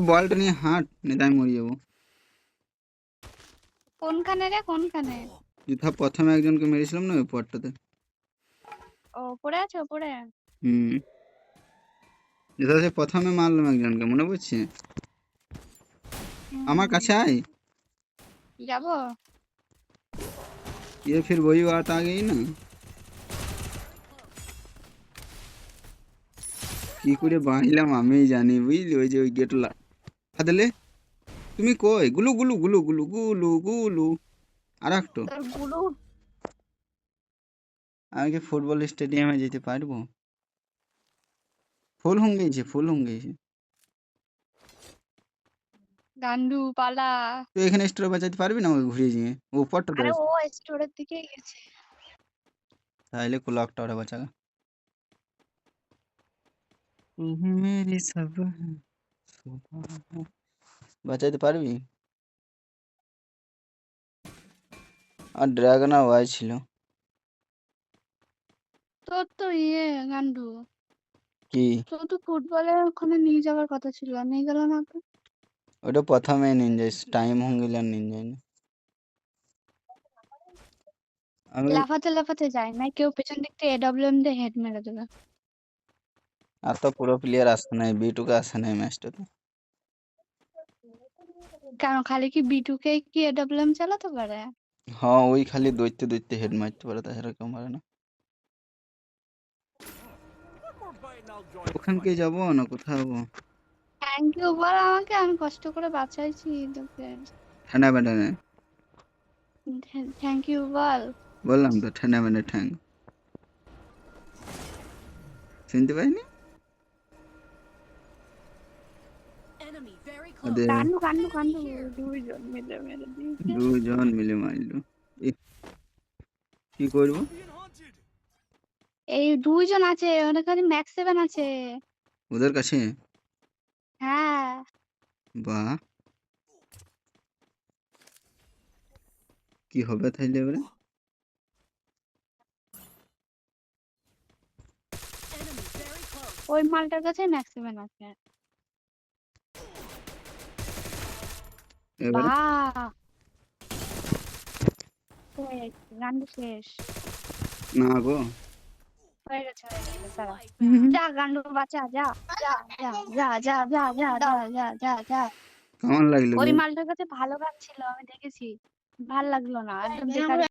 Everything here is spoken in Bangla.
বলটা নিয়ে হাঁট, নিতে আমি মরে যাবো। কোনখানে রে, কোনখানে? যথা প্রথমে একজনকে মেরেছিলাম না ওই পরটাতে। ও পড়ে আছে ওপরে। হুম, যথা সে প্রথমে মারলাম একজনকে, মনে পড়ছে? আমার কাছে আয়। যাবো। ये फिर वही बात आ गई ना, কি করে বাঁচলাম আমি জানি, বুঝলি? ওই যে ওই গেট হাতেলে তুমি কই, গুলু গুলু গুলু গুলু গুলু গুলু। আর একটু তোর গুরু আমি কি ফুটবল স্টেডিয়ামে যেতে পারবো? ফুল হয়ে গেছে, ফুল হয়ে গেছে। গান্ডু পালা। তুই এখানে স্টোরে বাঁচাতে পারবি না আমাকে ঘুরিয়ে দিয়ে? ও উপরটাতে আরে আছে। ও স্টোরের দিকে গেছে। তাহলে ক্লক টাওয়ারে বাঁচাগা। তুমি মেরি সব হ্যাঁ, সুবহান। বাঁচাতে পারবি? আর ড্রাগন আর ওয়াই ছিল। তোর তো গান্ডু, কি? তোর তো ফুটবলের ওখানে নিয়ে যাওয়ার কথা ছিল, নিয়ে গেল না তো। ওটা প্রথমে নিন যাইস, টাইম হয়ে গেলে আর নিন যাই না। আমি লাফাতে লাফাতে যায় না, কেউ পেছন দিক থেকে এডব্লিউএম দিয়ে হেড মেরে দেবে। আর তো পুরো প্লেয়ার আসে নাই, বিটুকে আসে নাই ম্যাচটাতে। কেন, খালি কি বিটুকে কি এডব্লিউএম চালাতে পারে? হ্যাঁ, ওই খালি দৌড়তে দৌড়তে হেড মারতে পারে, তাছাড়া কেউ মারে না। ওখানকে যাবো না কোথাও? থ্যাংক ইউ বল আমাকে, আমি কষ্ট করে বাঁচাইছি তোকে। ঠান্ডা ম্যাডামে থ্যাংক ইউ বল। বললাম তো, ঠান্ডা ম্যাডাম ঠ্যাং। শুনতে পাইনি? ওদের কান্ডু কান্ডু কান্ডু, দুইজন মিলে মেরে দিয়েছে। দুজন মিলে মারলো। এ, কি করবো? এই দুইজন আছে, ওদের কাছে ম্যাক্স 7 আছে। ওদের কাছে? হ্যাঁ। বাহ, কি হবে তাইলে এবারে? ওই মালটার কাছে ম্যাক্স 7 আছে। এবারে বাহ, গান্ডু শেষ। না গো। হয়ে গেছে হয়ে গেছে, দাঁড়া। যা গান্ডু বাঁচা, যা যা যা যা যা যা যা যা যা যা যা। কেমন লাগলো ওই গো? মালটার কাছে ভালো গান ছিল, আমি দেখেছি। ভাল লাগলো না, একদম বেকার।